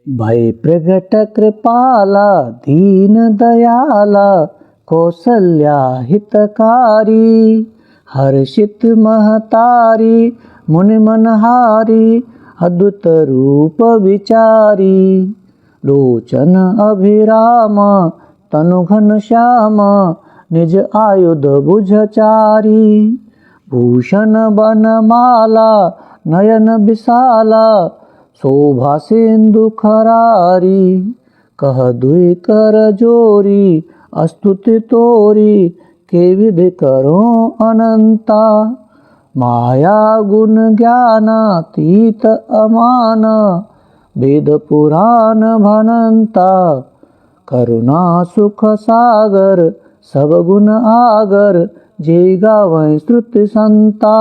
भय प्रगट कृपाला दीन दयाला कौसल्या हितकारी हर्षित महतारी मुनि मनहारी अद्भुत रूप विचारी लोचन अभिराम तनु घन श्याम निज आयुध भुजचारी भूषण बनमाला नयन विशाला शोभा सिंधु खरारी कह दुई कर जोरी स्तुति तोरी के विधि करो अनंता माया गुण ज्ञानातीत अमान वेद पुराण भनंता करुणा सुख सागर सब गुण आगर जे गावै श्रुति संता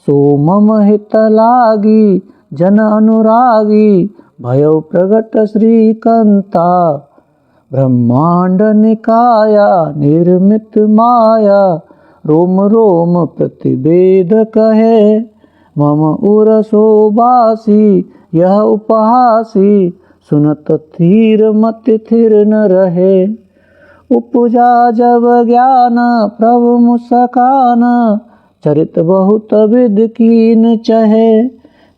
सो मम हित लागी जन अनुरागी भयो प्रगट श्रीकंता ब्रह्मांड निकाया निर्मित माया रोम रोम प्रतिवेद कहे मम उरसो बासी यह उपहासी सुनत थीर मत थिर न रहे उपजा जब ज्ञान प्रभु मुस्कान चरित बहुत विध कीन चहे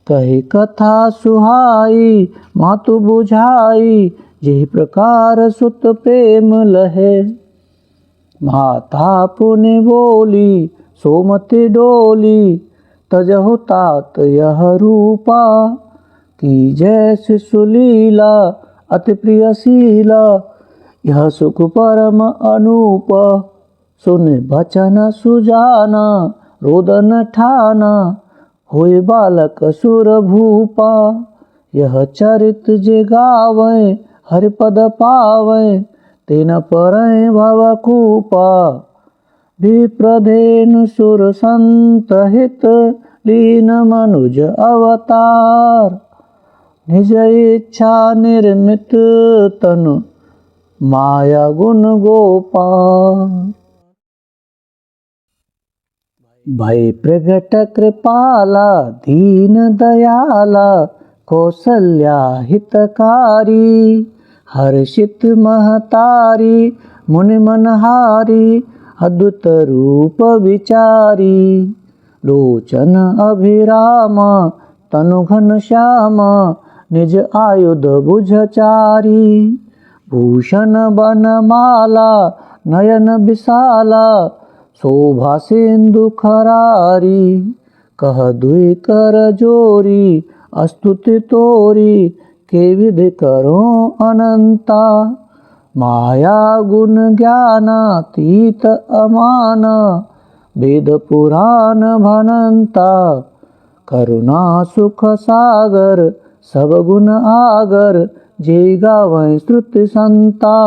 कही कथा सुहाई मातु बुझाई जिहि प्रकार सुत प्रेम लहे माता पुनि बोली सोमति डोली तजहु तात यह रूपा की जैसे सुलीला अति प्रियशीला यह सुख परम अनूप सुन बचन सुजाना रोदन ठाना होय बालक सुर भूपा यह चरित जे गावै हरिपद पावै तेन परय भवकूपा विप्रधेनु सुर संत हित लीन मनुज अवतार निज इच्छा निर्मित तनु माया गुण गोपाल भय प्रगट कृपाला दीन दयाला कौसल्या हितकारी हर्षित महतारी मुनि मनहारी अद्भुत रूप विचारी लोचन अभिराम तनु घन श्याम निज आयुध भुजचारी भूषण बनमाला नयन विशाला शोभा सिंधु खरारी कह दुई कर जोरी स्तुति तोरी के विधि करो अनंता माया गुण ज्ञानातीत अमान वेद पुराण भनंता करुणा सुख सागर सब गुण आगर जे गावै श्रुति संता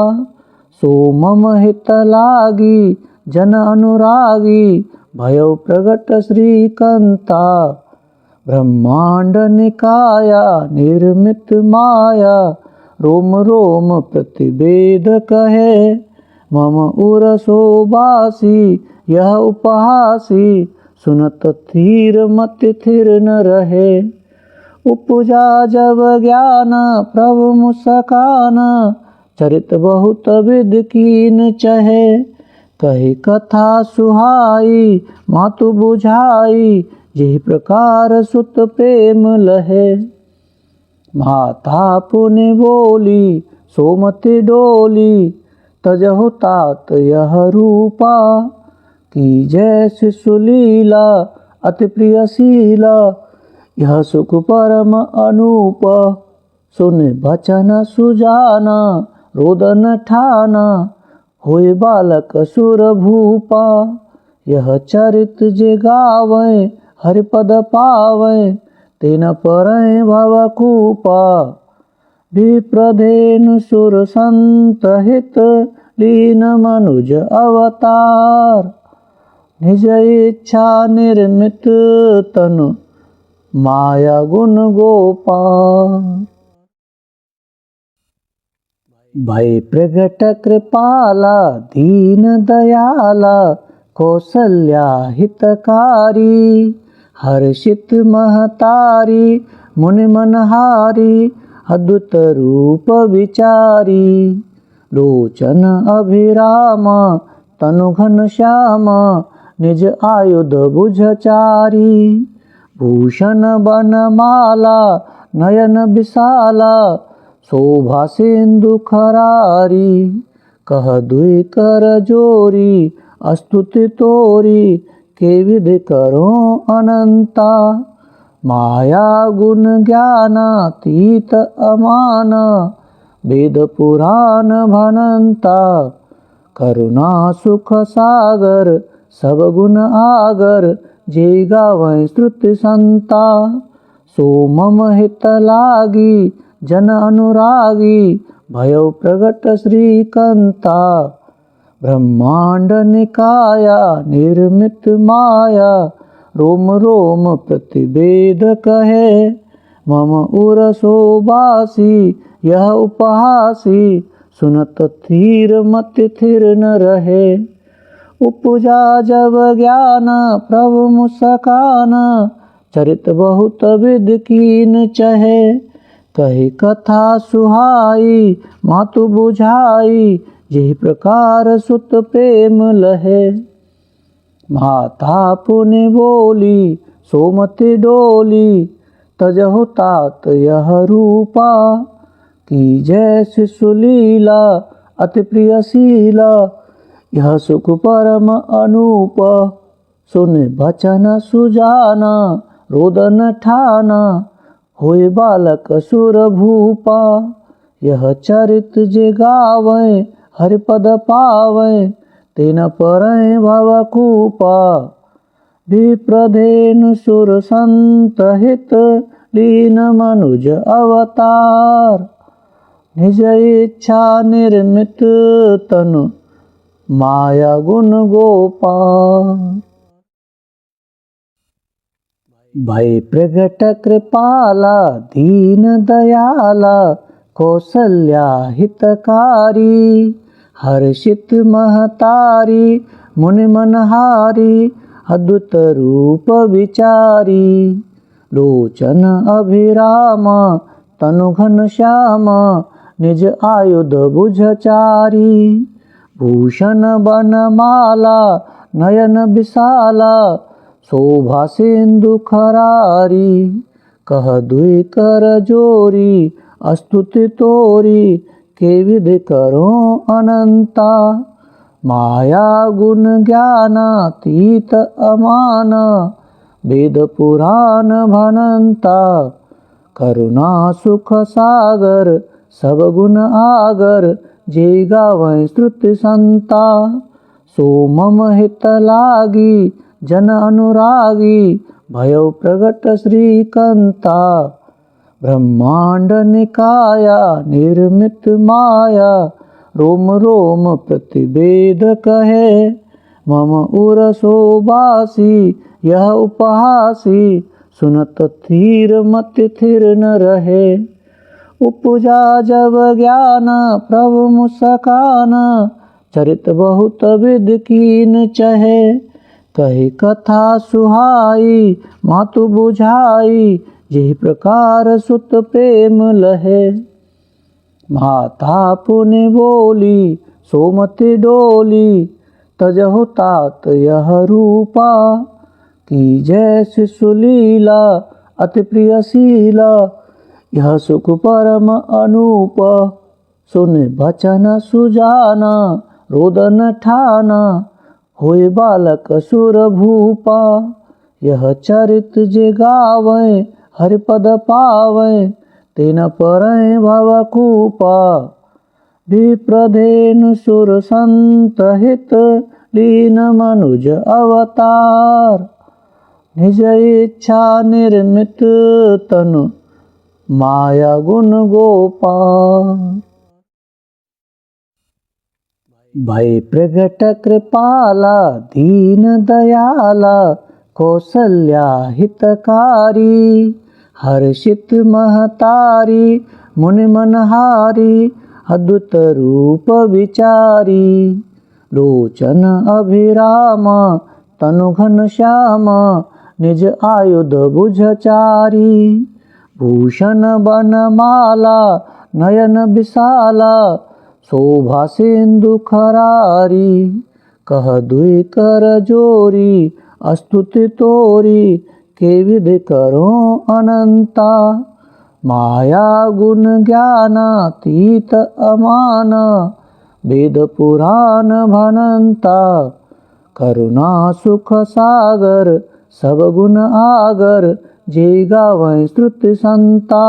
सो मम हित लागी जन अनुरागी भयो प्रगट श्रीकंता ब्रह्मांड निकाया निर्मित माया रोम रोम प्रतिवेद कहे मम उरसो बासी यह उपहासी सुनत थीर मत थिर न रहे उपजा जब ज्ञान प्रभु मुस्कान चरित बहुत विध कीन चहे कही कथा सुहाई मातु बुझाई जिहि प्रकार सुत प्रेम लहे माता पुनि बोली सोमति डोली तजहु तात यह रूपा की जैसे सुलीला अति प्रियशीला यह सुख परम अनूप सुन बचन सुजाना रोदन ठाना होय बालक सुर भूपा यह चरित जे गावै हरिपद पावै तेन परय भवकूपा विप्रधेनु सुर संत हित लीन मनुज अवतार निज इच्छा निर्मित तनु माया गुण गोपाल भय प्रगट कृपाला दीन दयाला कौसल्या हितकारी हर्षित महतारी मुनि मनहारी अद्भुत रूप विचारी। लोचन अभिराम तनु घन श्याम निज आयुध भुजचारी। भूषण बनमाला नयन विशाला शोभा सिंधु खरारी। कह दुई कर जोरी स्तुति तोरी के विधि करो अनंता। माया गुण ज्ञानातीत अमान वेद पुराण भनंता। करुणा सुख सागर सब गुण आगर जे गावै श्रुति संता। सो मम हित लागी जन अनुरागी भयो प्रगट श्रीकंता। ब्रह्मांड निकाया निर्मित माया रोम रोम प्रतिवेद कहे। मम उर शोभासी यह उपहासी सुनत थीर मत थिर न रहे। उपजा जब ज्ञान प्रभु मुस्कान चरित बहुत विद कीन चहे। कही कथा सुहाई मातु बुझाई यही प्रकार सुत प्रेम लहे। माता पुनि बोली सोमति डोली तजहु तात यह रूपा। की जय शिशु लीला अति प्रिय शीला यह सुख परम अनूप। सुन बचन सुजाना रोदन ठाना होय बालक सुर भूपा। यह चरित जे गावै हरिपद पावै तेन परय भवकूपा। विप्रधेनु सुर संत हित लीन मनुज अवतार। निज इच्छा निर्मित तनु माया गुण गोपाल। भय प्रगट कृपाला दीन दयाला कौसल्या हितकारी। हर्षित महतारी मुनि मनहारी अद्भुत रूप विचारी। लोचन अभिराम तनु घन श्याम निज आयुध भुजचारी। भूषण बनमाला नयन विशाला शोभा सिंधु खरारी। कह दुई कर जोरी स्तुति तोरी के विधि करो अनंता। माया गुण ज्ञानातीत अमान वेद पुराण भनंता। करुणा सुख सागर सब गुण आगर जे गावै श्रुति संता। सो मम हित लागी जन अनुरागी भयो प्रगट श्रीकंता। ब्रह्मांड निकाया निर्मित माया रोम रोम प्रतिवेद कहे। मम उर शोभासी यह उपहासी सुनत थीर मत थिर न रहे। उपजा जब ज्ञान प्रभु मुस्कान चरित बहुत विद कीन चहे। कही कथा सुहाई मातु बुझाई यही प्रकार सुत प्रेम लहे। माता पुनि बोली सोमति डोली तजहु तात यह रूपा। की जय शिशु लीला अति प्रिय शीला यह सुख परम अनूप। सुन बचन सुजाना रोदन ठाना होय बालक सुर भूपा। यह चरित जे गावै हरिपद पावै तेन परय भवकूपा। विप्रधेनु सुर संत हित लीन मनुज अवतार। निज इच्छा निर्मित तनु माया गुण गोपाल। भय प्रगट कृपाला दीन दयाला कौसल्या हितकारी। हर्षित महतारी मुनि मनहारी अद्भुत रूप विचारी। लोचन अभिराम तनु घन श्याम निज आयुध भुजचारी। भूषण बनमाला नयन विशाला शोभा सिंधु खरारी कह दुई कर जोरी स्तुति तोरी के विधि करो अनंता माया गुण ज्ञानातीत अमान वेद पुराण भनंता करुणा सुख सागर सब गुण आगर जे गावै श्रुति संता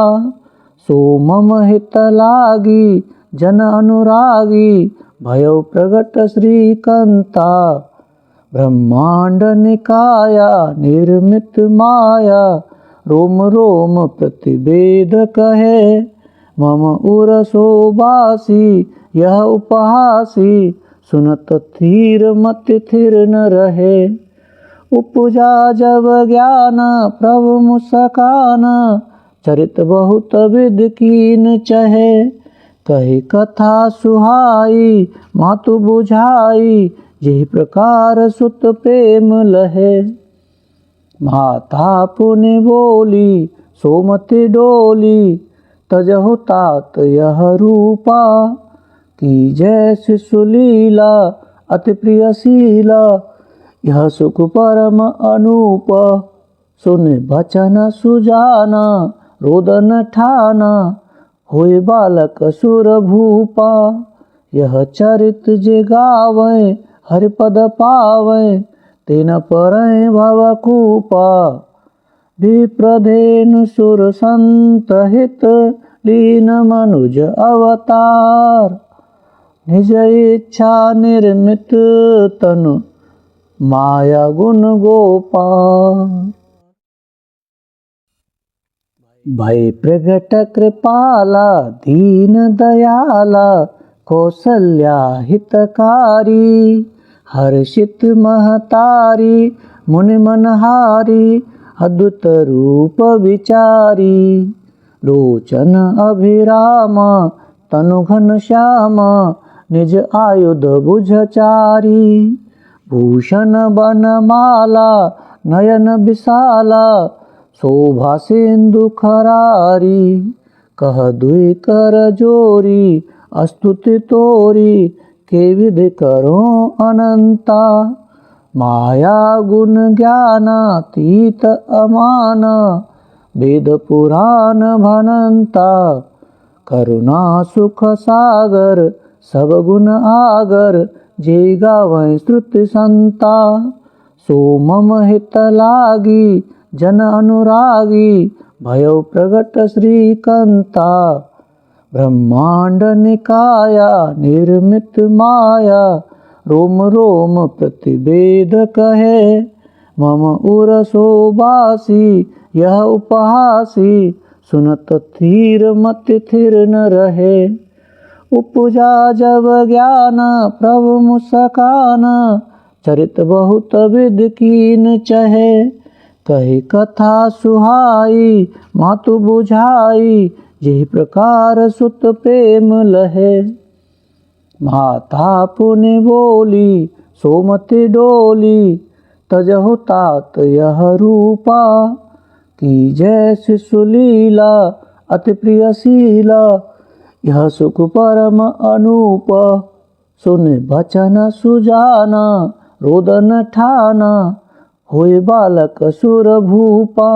सो मम हित लागी जन अनुरागी भयो प्रगट श्रीकंता ब्रह्मांड निकाया निर्मित माया रोम रोम प्रतिवेद कहे मम उर शोभासी यह उपहासी सुनत थीर मत थिर न रहे उपजा जब ज्ञान प्रभु मुस्कान चरित बहुत विद कीन चहे कही कथा सुहाई मातु बुझाई यही प्रकार सुत प्रेम लहे माता पुण्य बोली सोमति डोली तजहु तात यह रूपा की जैसी सुलीला अति प्रिय शीला यह सुख परम अनूप सुन बचन सुजाना रोदन ठाना होय बालक सुर भूपा यह चरित जे गावै हरिपद पावै तेन परय भवकूपा विप्रधेनु सुर संत हित लीन मनुज अवतार निज इच्छा निर्मित तनु माया गुण गोपाल भय प्रगट कृपाला दीन दयाला कौसल्या हितकारी हर्षित महतारी मुनि मनहारी अद्भुत रूप विचारी लोचन अभिरामा तनु घन श्यामा निज आयुध भुजचारी भूषण बनमाला नयन विशाला शोभा सिंधु खरारी कह दुई कर जोरी स्तुति तोरी के विधि करो अनंता माया गुण ज्ञानातीत अमान वेद पुराण भनंता करुणा सुख सागर सब गुण आगर जे गावै श्रुति संता सो मम हित लागी जन अनुरागी भयो प्रगट श्रीकंता ब्रह्मांड निकाया निर्मित माया रोम रोम प्रतिवेद कहे मम उर शोभासी यह उपहासी सुनत थीर मत थिर न रहे उपजा जब ज्ञान प्रभु मुस्कान चरित बहुत विद कीन चहे कही कथा सुहाई मातु बुझाई यही प्रकार सुत प्रेम लहे माता पुण्य बोली सोमति डोली तजहु तात यह रूपा की जैसी सुलीला अति प्रिय शीला यह सुख परम अनूप सुन बचन सुजाना रोदन ठाना होय बालक सुर भूपा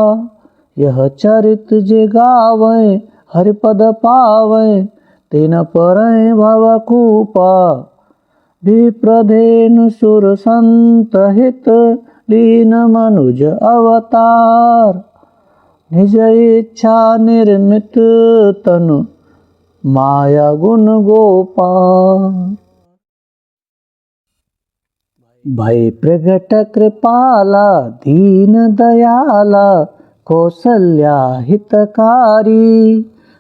यह चरित जे गावै हरिपद पावै तेन परय भवकूपा विप्रधेनु सुर संत हित लीन मनुज अवतार निज इच्छा निर्मित तनु माया गुण गोपाल भय प्रगट कृपाला दीन दयाला कौसल्या हितकारी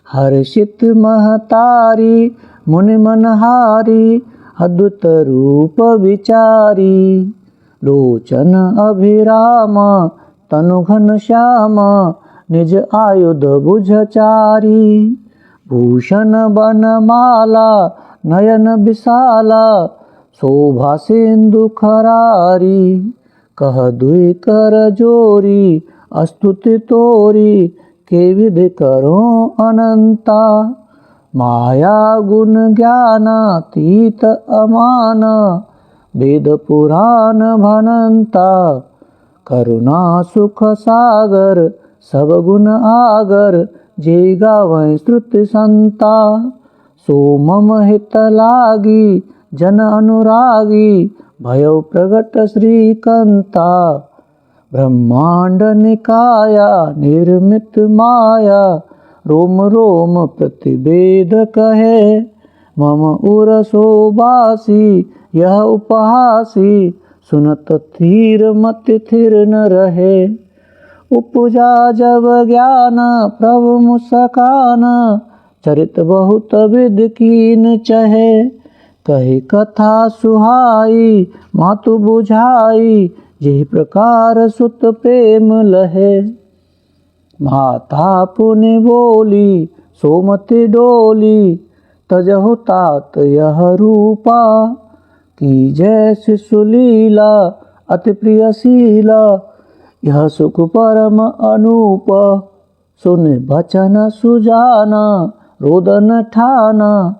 हर्षित महतारी मुनि मनहारी अद्भुत रूप विचारी लोचन अभिरामा तनु घन श्यामा निज आयुध भुजचारी भूषण बनमाला नयन विशाला शोभा सिंधु खरारी कह दुई कर जोरी स्तुति तोरी के विध करो अनंता। माया गुण ज्ञानातीत अमान, वेद पुराण भनंता। करुणा सुख सागर सब गुण आगर, जे गावै श्रुति संता। सो मम हित लागी जन अनुरागी, भयो प्रगट श्रीकंता। ब्रह्मांड निकाया निर्मित माया, रोम रोम प्रतिवेद कहे। मम उरसो बासी यह उपहासी, सुनत थीर मति थिर न रहे। उपजा जब ज्ञान प्रभु मुस्कान, चरित बहुत विध कीन चहे। कही कथा सुहाई मातु बुझाई, जिहि प्रकार सुत प्रेम लहे। माता पुनि बोली सोमति डोली, तजहु तात यह रूपा। की जय शिशु लीला अति प्रिय शीला, यह सुख परम अनूप। सुन बचन सुजाना रोदन ठाना,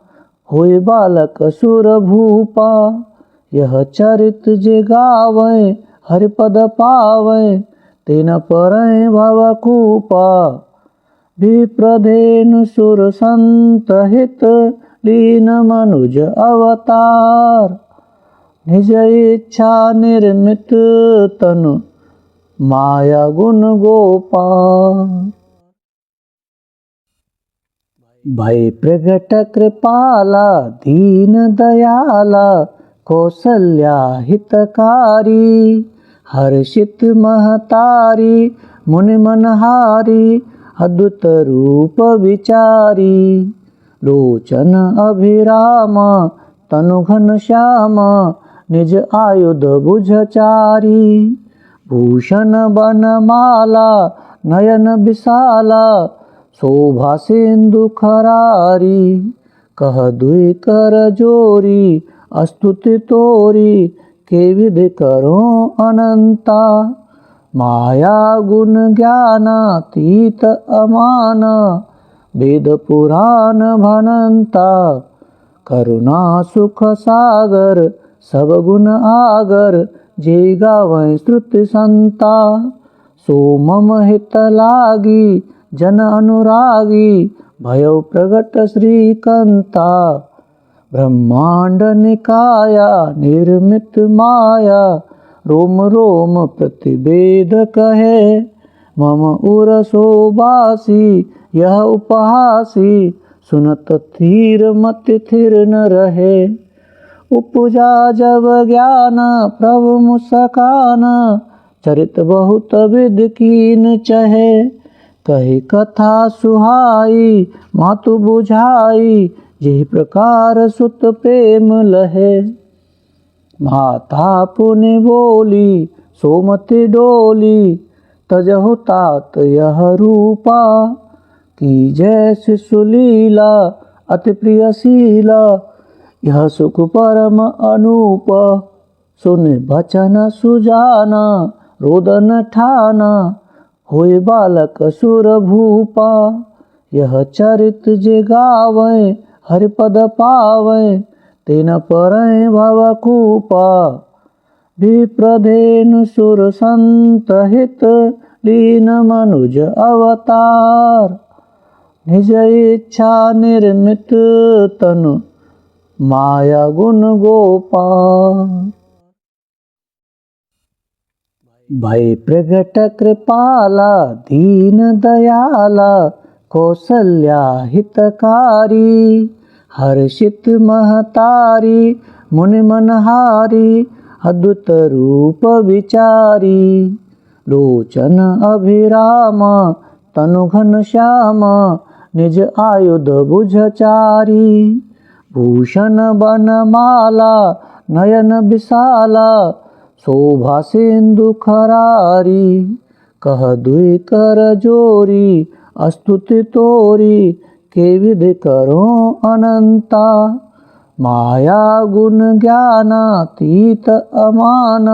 होय बालक सुर भूपा। यह चरित जे गावै हरिपद पावै, तेन परैं भवकूपा। विप्रधेनु सुर संत हित, लीन मनुज अवतार। निज इच्छा निर्मित तनु, माया गुण गोपाल। भय प्रगट कृपाला दीन दयाला, कौसल्या हितकारी। हर्षित महतारी मुनि मनहारी, अद्भुत रूप विचारी। लोचन अभिराम तनु घन श्याम, निज आयुध भुजचारी। भूषण बनमाला नयन विशाला, शोभा सिंधु खरारी। कह दुई कर जोरी स्तुति तोरी, के विध करो अनंता। माया गुण ज्ञानातीत अमान, वेद पुराण भनंता। करुणा सुख सागर सब गुण आगर, जे गावै श्रुति संता। सो मम हित लागी जन अनुरागी, भयो प्रगट श्रीकंता। ब्रह्मांड निकाया निर्मित माया, रोम रोम प्रतिवेद कहे। मम उरसो बासी यह उपहासी, सुनत थीर मति थिर न रहे। उपजा जब ज्ञान प्रभु मुस्कान, चरित बहुत विध कीन चहे। कही कथा सुहाई मातु बुझाई, जिहि प्रकार सुत प्रेम लहे। माता पुनि बोली सोमति डोली, तजहु तात यह रूपा। की जय शिशु लीला अति प्रिय शीला, यह सुख परम अनूप। सुन बचन सुजाना रोदन ठाना, होय बालक सुर भूपा। यह चरित जे गावै हरिपद पावै, तेन परैं भवकूपा। विप्रधेनु सुर संत हित, लीन मनुज अवतार। निज इच्छा निर्मित तनु, माया गुण गोपाल। भय प्रगट कृपाला दीन दयाला, कौसल्या हितकारी। हर्षित महतारी मुनि मनहारी, अद्भुत रूप विचारी। लोचन अभिराम तनु घन श्याम, निज आयुध भुजचारी। भूषण बनमाला नयन विशाला, शोभा सिंधु खरारी। कह दुई कर जोरी स्तुति तोरी, के विध करो अनंता। माया गुण ज्ञानातीत अमान,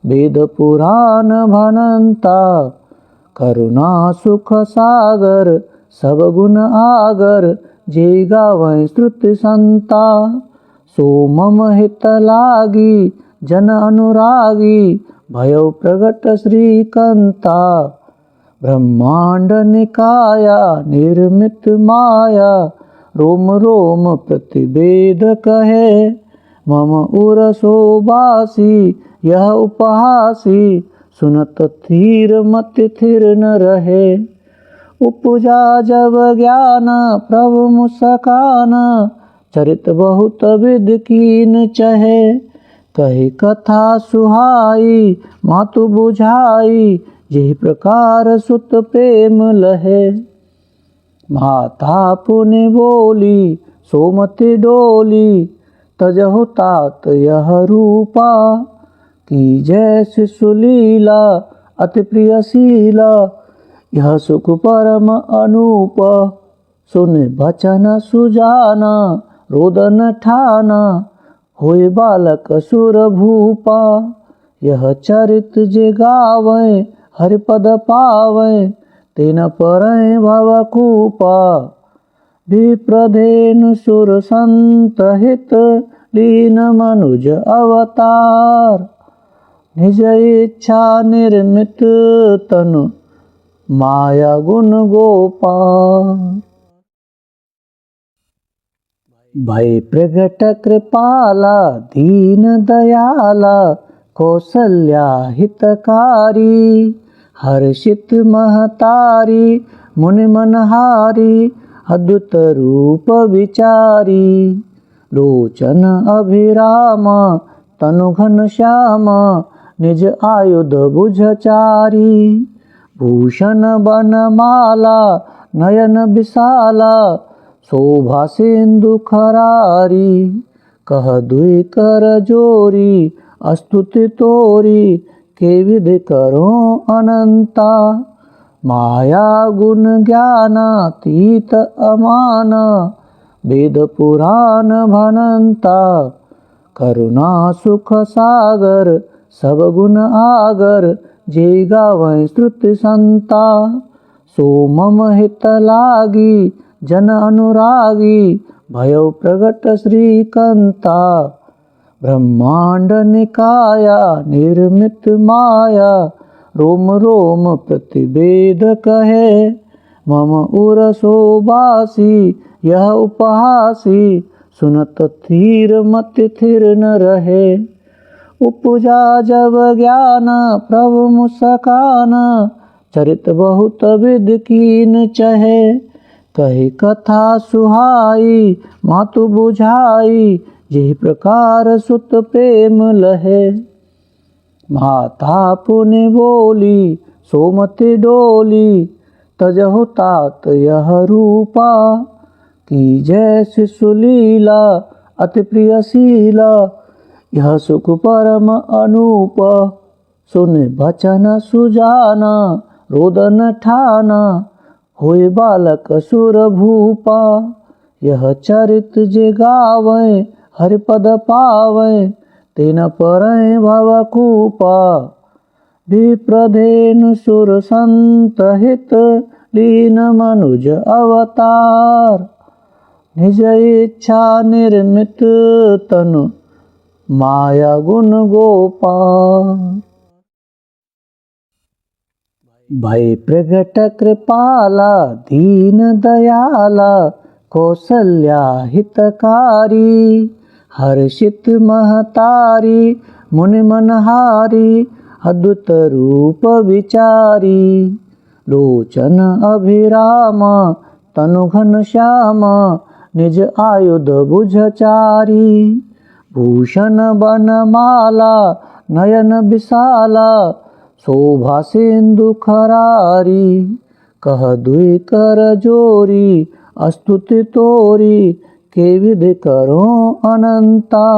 वेद पुराण भनंता। करुणा सुख सागर सब गुण आगर जे गावै श्रुति संता। सो मम हित लागी जन अनुरागी भयो प्रगट श्रीकंता। ब्रह्मांड निकाया निर्मित माया रोम रोम प्रतिवेद कहे। मम उर शोभासी यह उपहासी सुनत थीर मत थिर न रहे। उपजा जब ज्ञान प्रभु मुस्कान चरित बहुत विध कीन चहे। कही कथा सुहाई मातु बुझाई यही प्रकार सुत प्रेम लहे। माता पुनि बोली सोमति डोली तजहु तात यह रूपा। की जैसी सुलीला अति प्रिय शीला यह सुख परम अनूप। सुन बचन सुजाना रोदन ठाना होय बालक सुर भूपा। यह चरित जे गावै हरिपद पावै तेन परैं भवकूपा। विप्रधेनु सुर संत हित लीन मनुज अवतार। निज इच्छा निर्मित तनु माया गुण गोपाल। भय प्रगट कृपाला दीन दयाला कौसल्या हितकारी। हर्षित महतारी मुनि मनहारी अद्भुत रूप विचारी। लोचन अभिरामा तनु घन श्यामा निज आयुध भुजचारी। भूषण बनमाला नयन विशाला शोभा सिंधु खरारी। कह दुई कर जोरी स्तुति तोरी के विधि करो अनंता। माया गुण ज्ञानातीत अमाना वेद पुराण भनंता। करुणा सुख सागर सब गुण आगर जे गावै श्रुति संता। सो मम हित लागी जन अनुरागी भयो प्रगट श्रीकंता। ब्रह्मांड निकाया निर्मित माया रोम रोम प्रतिवेद कहे। मम उर शोभासी यह उपहासी सुनत थीर मत थिर न रहे। उपजा जब ज्ञान प्रभु मुस्कान चरित बहुत विध कीन चहे। कही कथा सुहाई मातु बुझाई यही प्रकार सुत प्रेम लहे। माता पुनि बोली सोमति डोली तजहु तात यह रूपा। की जैसी सुलीला अति प्रिय शीला यह सुख परम अनूप। सुन बचन सुजाना रोदन ठाना होय बालक सुर भूपा। यह चरित जे गावै हरिपद पावै तेन परैं भवकूपा। विप्रधेनु सुर संत हित लीन मनुज अवतार। निज इच्छा निर्मित तनु माया गुण गोपाल। भय प्रगट कृपाला दीन दयाला कौसल्या हितकारी। हर्षित महतारी मुनि मनहारी अद्भुत रूप विचारी। लोचन अभिरामा तनु घन श्यामा निज आयुध भुजचारी। भूषण बनमाला नयन विशाला शोभा सिंधु खरारी। कह दुई कर जोरी स्तुति तोरी के विधि करो अनंता।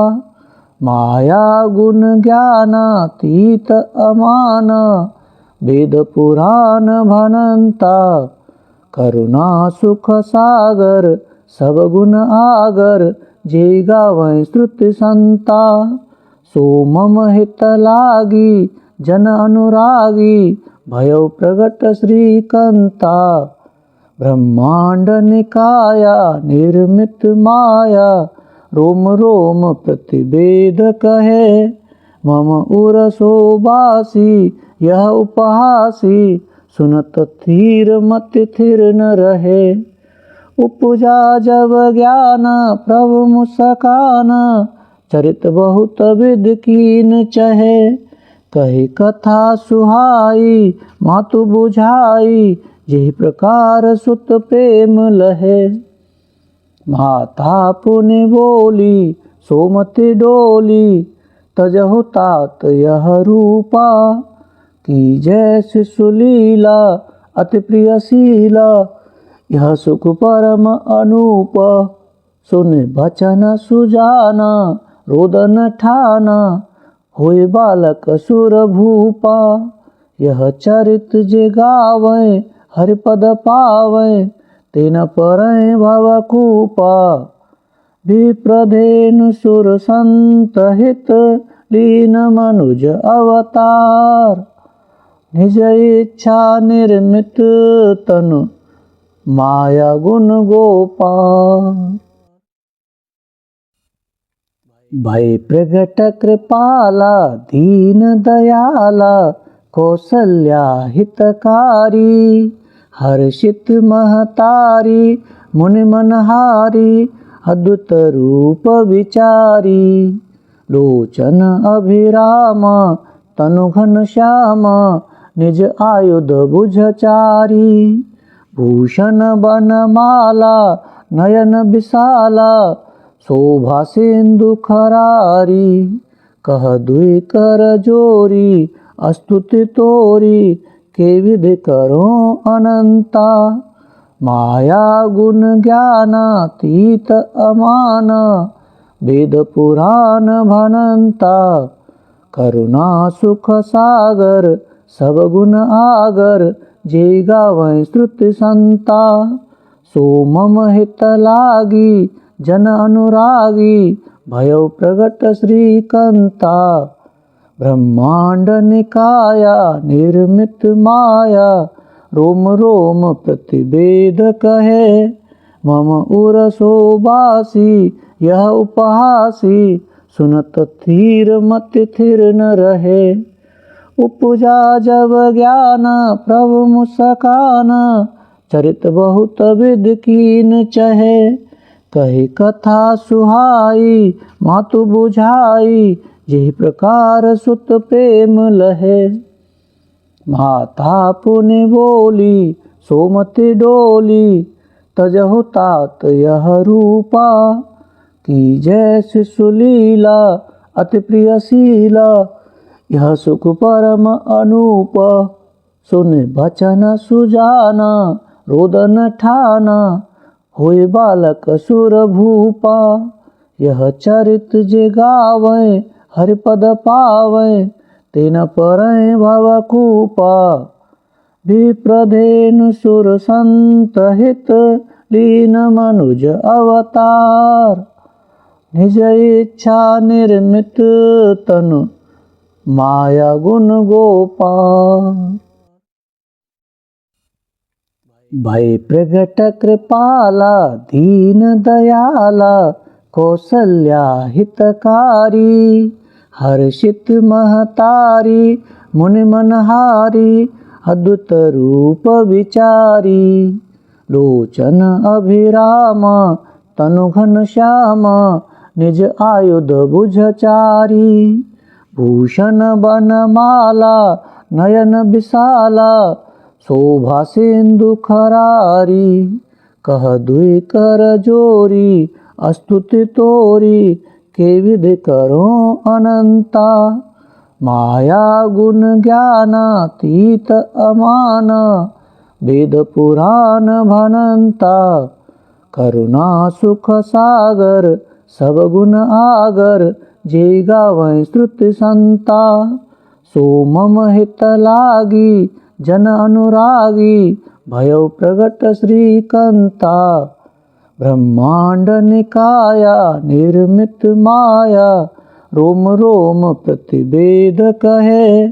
माया गुण ज्ञानातीत अमाना वेद पुराण भनंता। करुणा सुख सागर सब गुण आगर जे गावै श्रुति संता। सो मम हित लागी जन अनुरागी भयो प्रगट श्रीकंता। ब्रह्मांड निकाया निर्मित माया, रोम रोम प्रतिवेद कहे। मम उरसो बासी यह उपहासी, सुनत थीर मत थिर न रहे। उपजा जब ज्ञान प्रभु मुस्कान, चरित बहुत विध कीन चहे। कही कथा सुहाई मातु बुझाई, जिहि प्रकार सुत प्रेम लहे। माता पुनि बोली सोमति डोली, तजहु तात यह रूपा। की जैसी सुलीला अति प्रियशीला, यह सुख परम अनूप। सुन बचन सुजाना रोदन ठाना, होय बालक सुर भूपा। यह चरित जे गावै हरिपद पावै, तेन परैं भवकूपा। विप्रधेनु सुर संत हित, लीन मनुज अवतार। निज इच्छा निर्मित तनु, माया गुण गोपाल। भय प्रगट कृपाला दीन दयाला, कौसल्या हितकारी। हर्षित महतारी मुनि मनहारी, अद्भुत रूप विचारी। लोचन अभिराम तनु घन श्याम, निज आयुध भुजचारी। भूषण बनमाला नयन विशाला, शोभा सिंधु खरारी। कह दुई कर जोरी स्तुति तोरी, के विधि करो अनंता। माया गुण ज्ञानातीत अमान, वेद पुराण भनंता। करुणा सुख सागर सब गुण आगर, जे गावै श्रुति संता। सो मम हित लागी जन अनुरागी, भयो प्रगट श्रीकंता। ब्रह्मांड निकाया निर्मित माया, रोम रोम प्रतिवेद कहे। मम उरसो बासी यह उपहासी, सुनत थीर मत थिर न रहे। उपजा जब ज्ञान प्रभु मुस्कान, चरित बहुत विध कीन चहे। कही कथा सुहाई मातु बुझाई, जिहि प्रकार सुत प्रेम लहे। माता पुनि बोली सोमति डोली, तजहु तात यह रूपा। की जैसी सुलीला अति प्रियशीला, यह सुख परम अनूप। सुन बचन सुजाना रोदन ठाना, होय बालक सुर भूपा। यह चरित जे गावै हरिपद पावै, तेन परैं भवकूपा। विप्रधेनु सुर संत हित, लीन मनुज अवतार। निज इच्छा निर्मित तनु, माया गुण गोपाल। भय प्रगट कृपाला दीन दयाला, कौसल्या हितकारी। हर्षित महतारी मुनि मनहारी, अद्भुत रूप विचारी। लोचन अभिराम तनु घन श्याम, निज आयुध भुजचारी। भूषण बनमाला नयन विशाला, शोभा सिंधु खरारी। कह दुई कर जोरी स्तुति तोरी, के विधि करो अनंता। माया गुण ज्ञानातीत अमान, वेद पुराण भनंता। करुणा सुख सागर सब गुण आगर, जे गावै श्रुति संता। सो मम हित लागी जन अनुरागी, भयो प्रगट श्रीकंता। ब्रह्मांड निकाया निर्मित माया, रोम रोम प्रतिवेद कहे।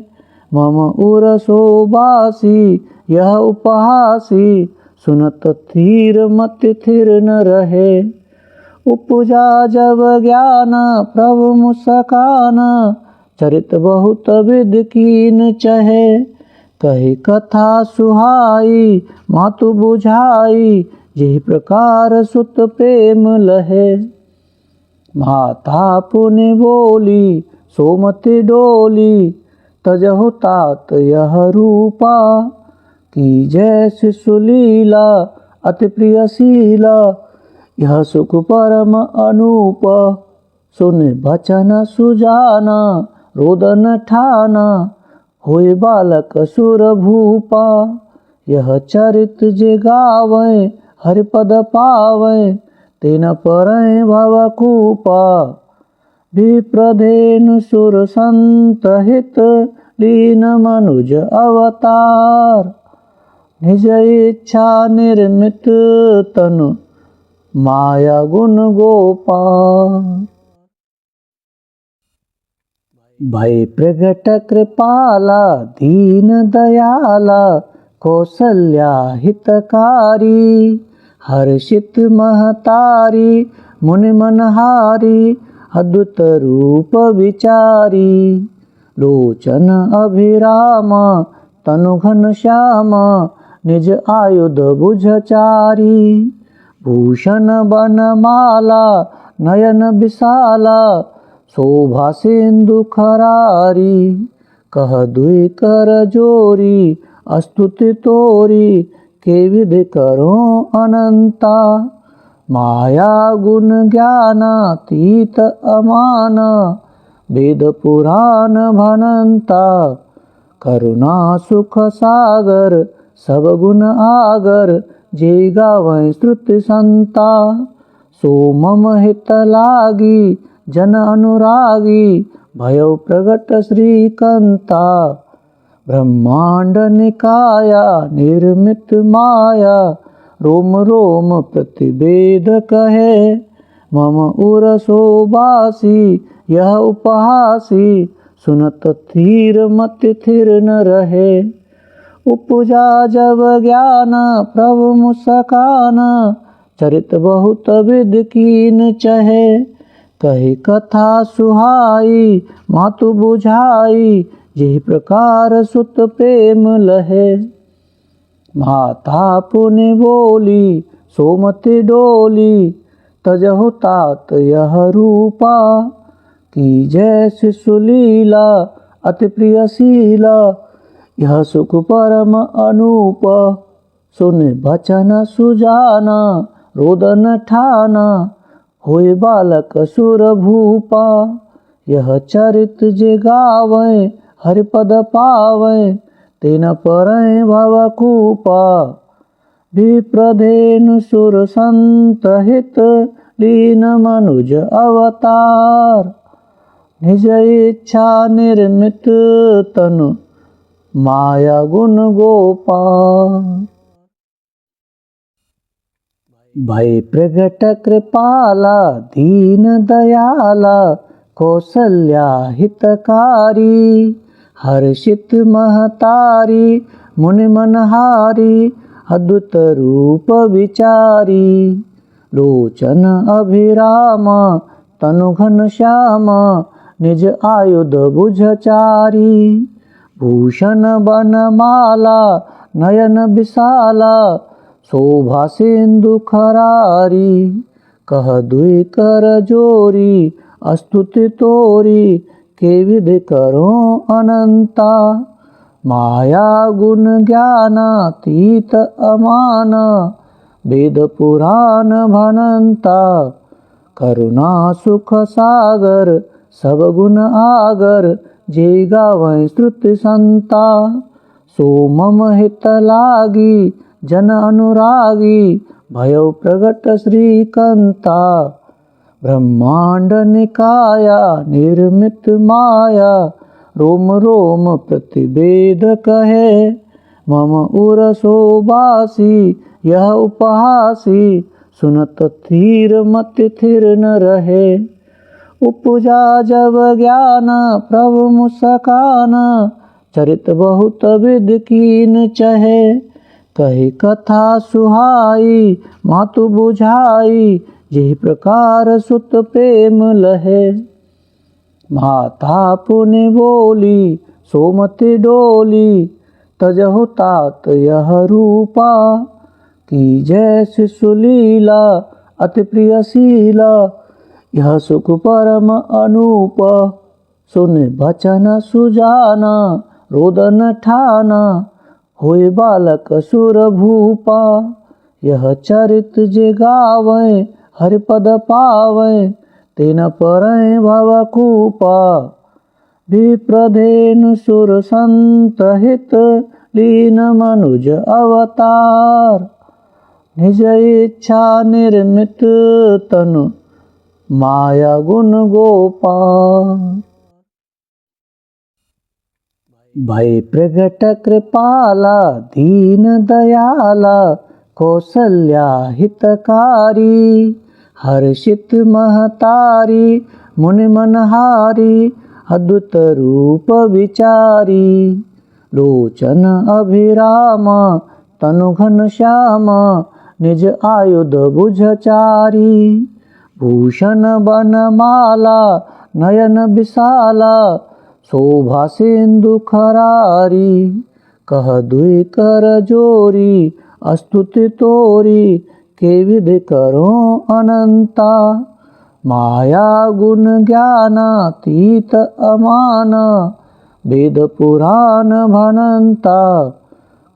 मम उरसो बासी यह उपहासी, सुनत थीर मति थिर न रहे। उपजा जब ज्ञान प्रभु मुस्कान, चरित बहुत विध कीन चहे। कही कथा सुहाई मातु बुझाई, जिहि प्रकार सुत प्रेम लहे। माता पुनि बोली सोमति डोली, तजहु तात यह रूपा। की जैसी सुलीला अति प्रियशीला, यह सुख परम अनूप। सुन बचन सुजाना रोदन ठाना, होय बालक सुर भूपा। यह चरित जे गावै हरिपद पावै, तेन परय भवकूपा। विप्रधेनु सुर संत हित, लीन मनुज अवतार। निज इच्छा निर्मित तनु, माया गुण गोपाल। भय प्रगट कृपाला दीन दयाला, कौसल्या हितकारी। हर्षित महतारी मुनि मनहारी, अद्भुत रूप विचारी। लोचन अभिराम तनु घन श्याम, निज आयुध भुजचारी। भूषण बनमाला नयन विशाला, शोभा सिंधु खरारी। कह दुई कर जोरी स्तुति तोरी, के विधि करो अनंता। माया गुण ज्ञानातीत अमान, वेद पुराण भनंता। करुणा सुख सागर सब गुण आगर, जे गावै श्रुति संता। सो मम हित लागी जन अनुरागी, भयो प्रगट श्रीकंता। ब्रह्मांड निकाया निर्मित माया, रोम रोम प्रतिवेद कहे। मम उरसो बासी यह उपहासी, सुनत थीर मति थिर न रहे। उपजा जब ज्ञान प्रभु मुस्कान, चरित बहुत विध कीन चहे। कही कथा सुहाई मातु बुझाई, जिहि प्रकार सुत प्रेम लहे। माता पुनि बोली सोमति डोली, तजहु तात यह रूपा। की जैसी सुलीला अति प्रियशीला, यह सुख परम अनूप। सुन बचन सुजाना रोदन ठाना, होय बालक सुर भूपा। यह चरित जे गावै हरिपद पावै, तेन परय भवकूपा। विप्रधेनु सुर संत हित, लीन मनुज अवतार। निज इच्छा निर्मित तनु, माया गुण गोपाल। भय प्रगट कृपाला दीन दयाला, कौसल्या हितकारी। हर्षित महतारी मुनि मनहारी, अद्भुत रूप विचारी। लोचन अभिराम तनु घन श्याम, निज आयुध भुजचारी। भूषण बनमाला नयन विशाला, शोभा सिंधु खरारी। कह दुई कर जोरी स्तुति तोरी, के विधि करो अनंता। माया गुण ज्ञानातीत अमान, वेद पुराण भनंता। करुणा सुख सागर सब गुण आगर, जे गावै श्रुति संता। सो मम हित लागी जन अनुरागी, भयो प्रगट श्रीकंता। ब्रह्मांड निकाया निर्मित माया, रोम रोम प्रतिवेद कहे। मम उरसो बासी यह उपहासी, सुनत थीर मति थिर न रहे। उपजा जब ज्ञान प्रभु मुस्कान, चरित बहुत विध कीन चहे, कही कथा सुहाई मातु बुझाई, जिहि प्रकार सुत प्रेम लहे। माता पुनि बोली सोमति डोली, तजहु तात यह रूपा, की जैसी सुलीला अति प्रिय शीला, यह सुख परम अनूप। सुन बचन सुजाना रोदन ठाना, होय बालक सुर भूपा। यह चरित जे गावै हरिपद पावै, तेन परैं भवकूपा। विप्रधेनु सुर संत हित, लीन मनुज अवतार। निज इच्छा निर्मित तनु, माया गुण गोपाल। भय प्रगट कृपाला दीन दयाला, कौसल्या हितकारी। हर्षित महतारी मुनि मनहारी, अद्भुत रूप विचारी। लोचन अभिरामा तनु घन श्यामा, निज आयुध भुजचारी। भूषण बनमाला नयन विशाला, शोभा सिंधु खरारी। कह दुई कर जोरी स्तुति तोरी, के विधि करो अनंता। माया गुण ज्ञानातीत अमाना, वेद पुराण भनंता।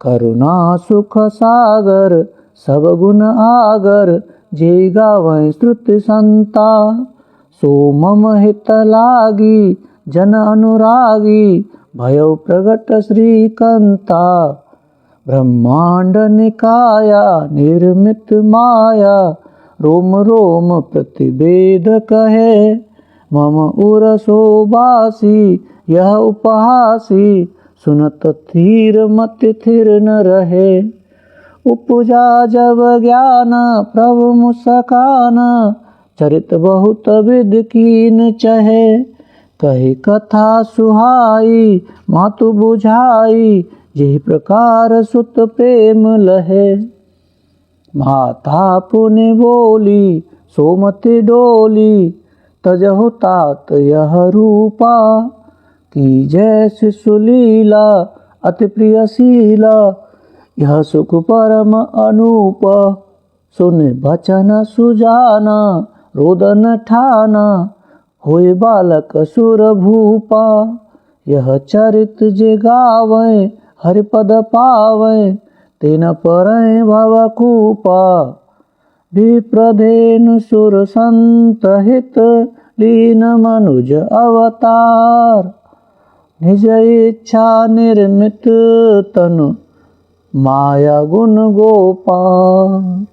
करुणा सुख सागर सब गुण आगर, जे गावै श्रुति संता। सो मम हित लागी जन अनुरागी, भयो प्रगट श्रीकंता। ब्रह्मांड निकाया निर्मित माया, रोम रोम प्रतिवेद कहे। मम उर शोभासी यह उपहासी, सुनत धीर मति थिर न रहे। उपजा जब ज्ञान प्रभु मुस्कान, चरित बहुत विध कीन चहे। कही कथा सुहाई मातु बुझाई, जिहि प्रकार सुत प्रेम लहे। माता पुनि बोली सोमति डोली, तजहु तात यह रूपा। की जैसी सुलीला अति प्रिय शीला, यह सुख परम अनूप। सुन बचन सुजाना रोदन ठाना, होय बालक सुर भूपा। यह चरित जे गावै हरिपद पावै, तेन परैं भवकूपा। विप्रधेनु सुर संत हित, लीन मनुज अवतार। निज इच्छा निर्मित तनु, माया गुण गोपाल।